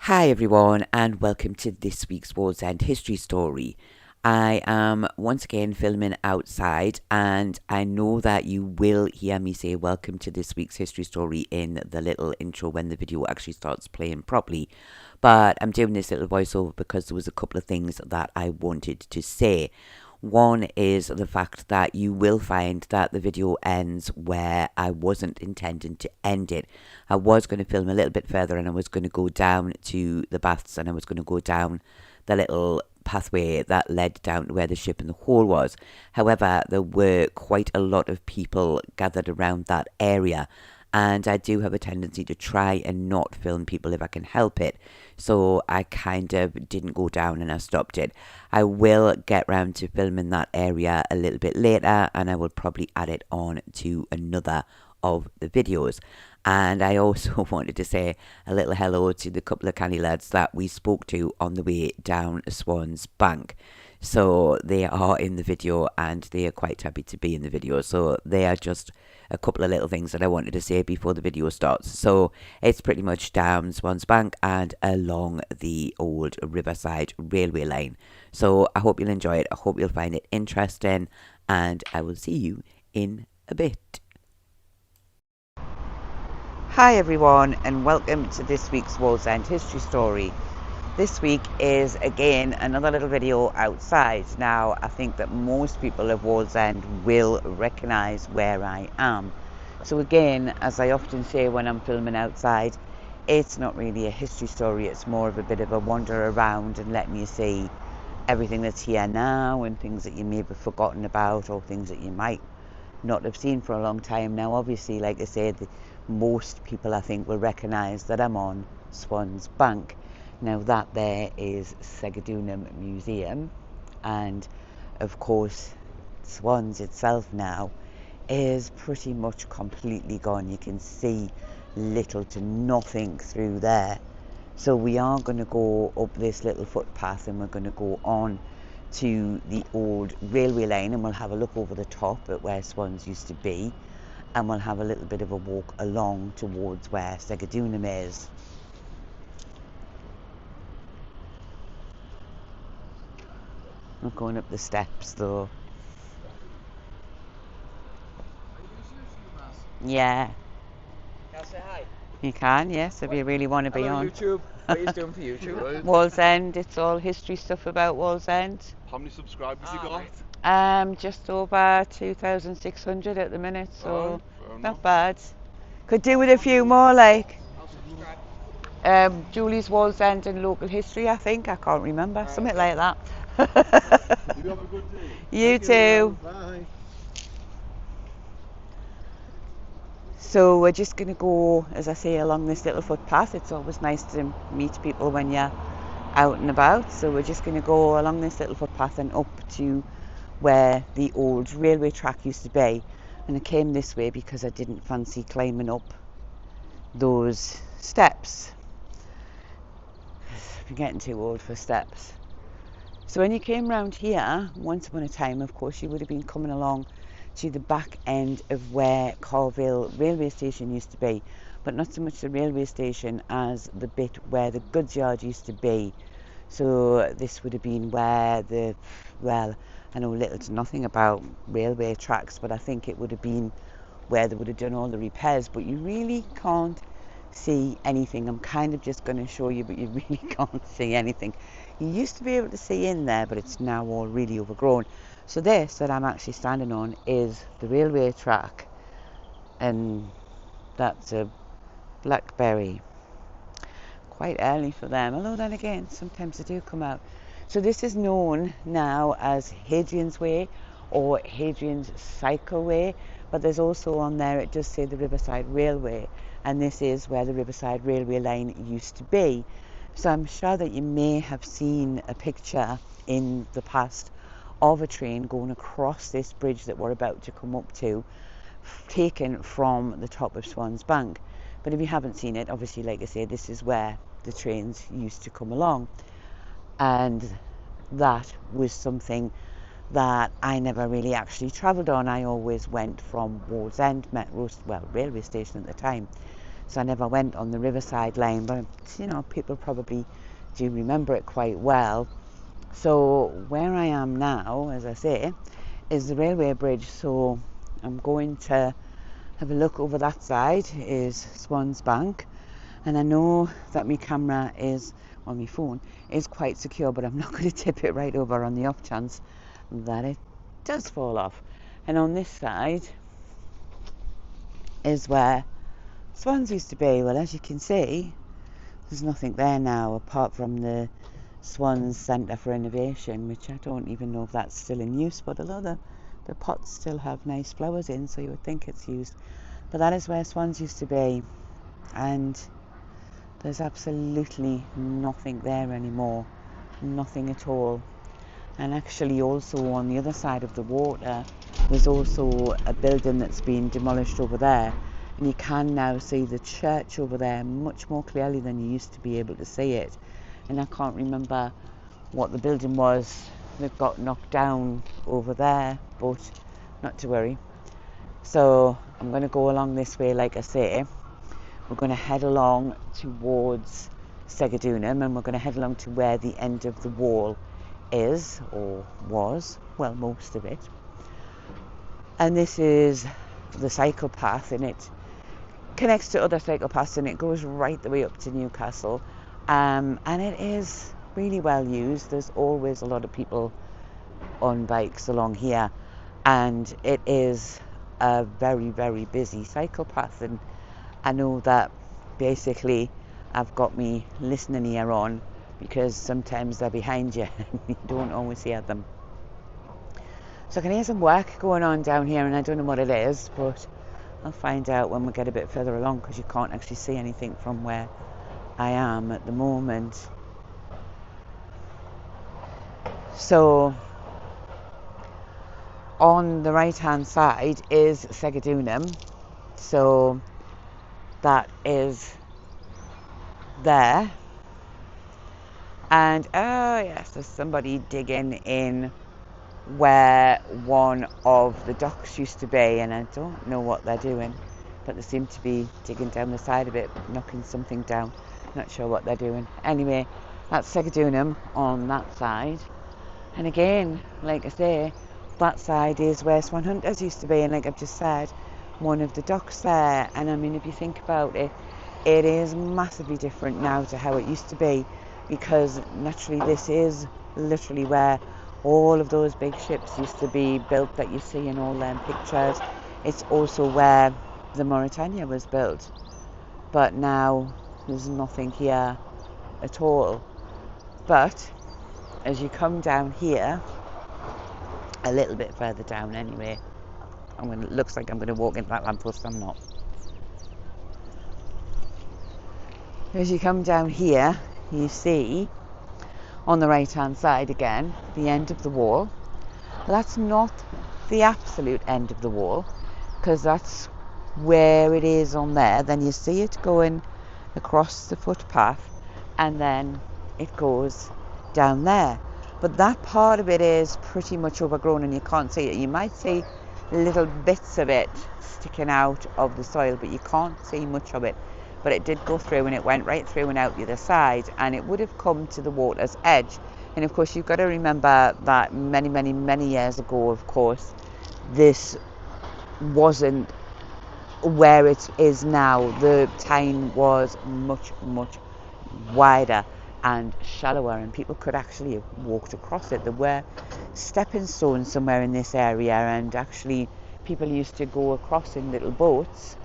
Hi everyone, and welcome to this week's Wallsend history story. I am once again filming outside, and I know that you will hear me say welcome to this week's history story in the little intro when the video actually starts playing properly. But I'm doing this little voiceover because there was a couple of things that I wanted to say. One is the fact that you will find that the video ends where I wasn't intending to end it. I was going to film a little bit further, and I was going to go down to the baths, and I was going to go down the little pathway that led down to where the ship in the hole was. However, there were quite a lot of people gathered around that area, and I do have a tendency to try and not film people if I can help it. So I kind of didn't go down and I stopped it. I will get round to filming that area a little bit later, and I will probably add it on to another of the videos. And I also wanted to say a little hello to the couple of canny lads that we spoke to on the way down Swans Bank. So they are in the video, and they are quite happy to be in the video. So they are just a couple of little things that I wanted to say before the video starts. So it's pretty much down Swans Bank and along the old Riverside railway line. So I hope you'll enjoy it. I hope you'll find it interesting, and I will see you in a bit. Hi everyone, and welcome to this week's Wallsend history story. This week is again another little video outside. Now, I think that most people of Wallsend will recognise where I am. So again, as I often say when I'm filming outside, it's not really a history story, it's more of a bit of a wander around and letting you see everything that's here now, and things that you may have forgotten about, or things that you might not have seen for a long time. Now obviously, like I said, most people I think will recognise that I'm on Swans Bank. Now that there is Segadunum Museum, and of course Swans itself now is pretty much completely gone. You can see little to nothing through there. So we are going to go up this little footpath, and we're going to go on to the old railway line, and we'll have a look over the top at where Swans used to be, and we'll have a little bit of a walk along towards where Segadunum is. We're going up the steps though. Yeah. Can I say hi? You can, yes, if you really want to be Hello, on. YouTube. What are you doing for YouTube? Wallsend, it's all history stuff about Wallsend. How many subscribers you got? Right. Just over 2,600 at the minute, so Fair enough. not bad. Could do with a few more, like I'll subscribe. Julie's Wallsend and local history, I think. I can't remember, something like that. You have a good day. You too. Bye. So we're just going to go, as I say, along this little footpath. It's always nice to meet people when you're out and about. So we're just going to go along this little footpath and up to where the old railway track used to be. And I came this way because I didn't fancy climbing up those steps. I'm getting too old for steps. So when you came round here, once upon a time, of course, you would have been coming along to the back end of where Carville railway station used to be, but not so much the railway station as the bit where the goods yard used to be. So this would have been where I know little to nothing about railway tracks, but I think it would have been where they would have done all the repairs, but you really can't see anything. I'm kind of just going to show you, but you really can't see anything. You used to be able to see in there, but it's now all really overgrown. So this that I'm actually standing on is the railway track, and that's a blackberry. Quite early for them, although then again sometimes they do come out. So this is known now as Hadrian's Way or Hadrian's Cycleway, but there's also on there, it does say the Riverside Railway, and this is where the Riverside Railway line used to be. So I'm sure that you may have seen a picture in the past of a train going across this bridge that we're about to come up to, taken from the top of Swans Bank. But if you haven't seen it, obviously, like I say, this is where the trains used to come along, and that was something that I never really actually travelled on. I always went from Wallsend railway station at the time, so I never went on the Riverside line, but people probably do remember it quite well. So where I am now, as I say, is the railway bridge, so I'm going to have a look over that side is Swans Bank, and I know that my camera is on my phone is quite secure, but I'm not going to tip it right over on the off chance that it does fall off. And on this side is where Swans used to be. Well, as you can see, there's nothing there now apart from the Swans Centre for Innovation, which I don't even know if that's still in use, but a lot of the pots still have nice flowers in, so you would think it's used. But that is where Swans used to be, and there's absolutely nothing there anymore, nothing at all. And actually also on the other side of the water there's also a building that's been demolished over there, and you can now see the church over there much more clearly than you used to be able to see it. And I can't remember what the building was that got knocked down over there, but not to worry. So I'm going to go along this way, like I say. We're going to head along towards Segadunum, and we're going to head along to where the end of the wall is, or was, well, most of it. And this is the cycle path, and it connects to other cycle paths, and it goes right the way up to Newcastle. And it is really well used. There's always a lot of people on bikes along here, and it is a very, very busy cycle path. And I know that basically I've got me listening ear on, because sometimes they're behind you and you don't always hear them. So I can hear some work going on down here, and I don't know what it is, but I'll find out when we get a bit further along, because you can't actually see anything from where I am at the moment. So on the right hand side is Segadunum, so that is there. And oh yes, there's somebody digging in where one of the docks used to be, and I don't know what they're doing, but they seem to be digging down the side of it, knocking something down. Not sure what they're doing. Anyway, that's Segadunum on that side. And again, like I say, that side is where Swan Hunters used to be, and like I've just said, one of the docks there. And I mean, if you think about it, it is massively different now to how it used to be, because naturally this is literally where all of those big ships used to be built that you see in all them pictures. It's also where the Mauritania was built, but now there's nothing here at all. But as you come down here, a little bit further down anyway, it looks like I'm going to walk into that lamppost. I'm not. As you come down here, you see on the right hand side again the end of the wall. That's not the absolute end of the wall, because that's where it is on there. Then you see it going across the footpath, and then it goes down there. But that part of it is pretty much overgrown, and you can't see it. You might see little bits of it sticking out of the soil, but you can't see much of it. But it did go through, and it went right through and out the other side, and it would have come to the water's edge. And of course, you've got to remember that many, many, many years ago, of course, this wasn't where it is now. The Tyne was much, much wider and shallower, and people could actually have walked across it. There were stepping stones somewhere in this area, and actually people used to go across in little boats,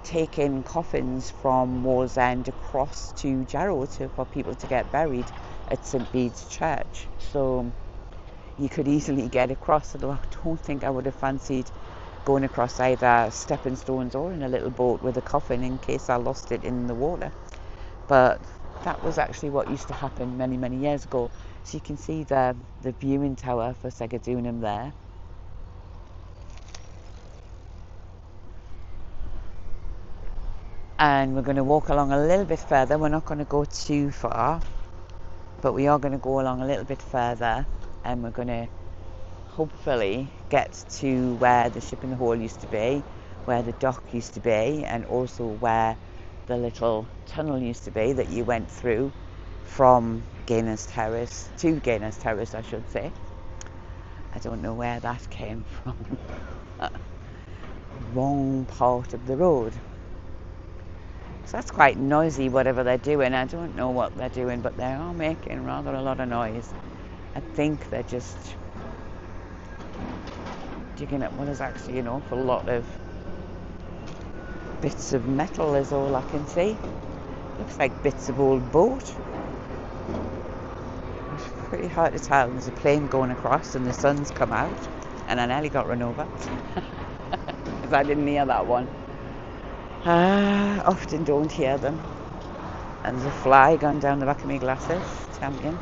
taking coffins from Wallsend across to Jarrow for people to get buried at St Bede's Church. So you could easily get across, although I don't think I would have fancied going across either stepping stones or in a little boat with a coffin in case I lost it in the water. But that was actually what used to happen many, many years ago. So you can see the viewing tower for Segadunum there. And we're going to walk along a little bit further. We're not going to go too far, but we are going to go along a little bit further, and we're going to hopefully get to where the ship in the hole used to be, where the dock used to be, and also where the little tunnel used to be that you went through from Gaynors Terrace to Gaynors Terrace, I should say. I don't know where that came from. Wrong part of the road. So that's quite noisy, whatever they're doing. I don't know what they're doing, but they are making rather a lot of noise. I think they're just digging up what is actually an awful lot of bits of metal is all I can see. Looks like bits of old boat. It's pretty hard to tell. There's a plane going across and the sun's come out and I nearly got run over because I didn't hear that one. I often don't hear them. And there's a fly going down the back of my glasses. Champion.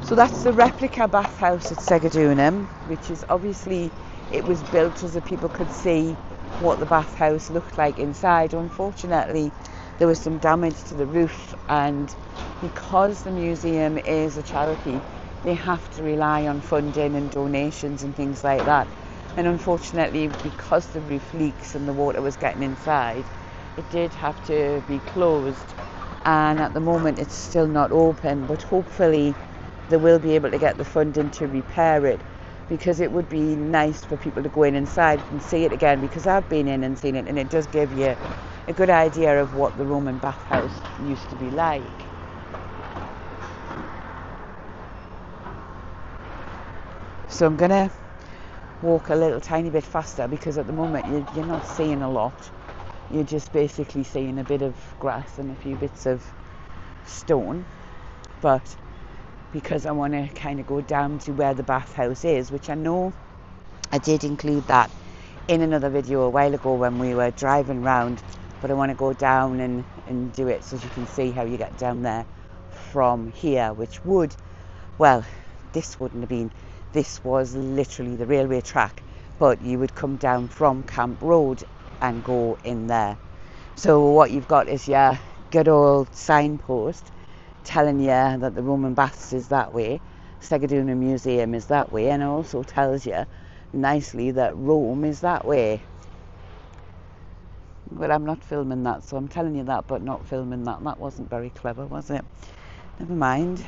So that's the replica bathhouse at Segadunum, which is obviously, it was built so that people could see what the bathhouse looked like inside. Unfortunately, there was some damage to the roof, and because the museum is a charity, they have to rely on funding and donations and things like that. And unfortunately, because the roof leaks and the water was getting inside, it did have to be closed. And at the moment, it's still not open, but hopefully they will be able to get the funding to repair it, because it would be nice for people to go inside and see it again, because I've been in and seen it, and it does give you a good idea of what the Roman bathhouse used to be like. So I'm gonna walk a little tiny bit faster, because at the moment you're not seeing a lot. You're just basically seeing a bit of grass and a few bits of stone, but because I want to kind of go down to where the bathhouse is, which I know I did include that in another video a while ago when we were driving round, but I want to go down and do it so you can see how you get down there from here, which would, well, this wouldn't have been, this was literally the railway track, but you would come down from Camp Road and go in there. So what you've got is your good old signpost telling you that the Roman baths is that way, Segadunum Museum is that way, and it also tells you nicely that Rome is that way. But I'm not filming that, so I'm telling you that but not filming that. That wasn't very clever, was it? Never mind.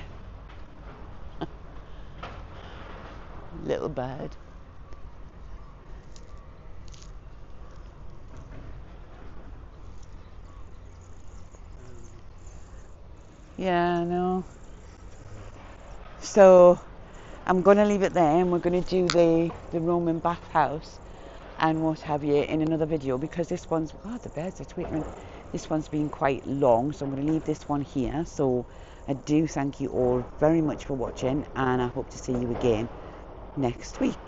Little bird. Yeah, I know. So I'm going to leave it there, and we're going to do the Roman bathhouse and what have you in another video, because this one's, oh, the birds are tweeting. This one's been quite long, so I'm going to leave this one here. So I do thank you all very much for watching, and I hope to see you again next week.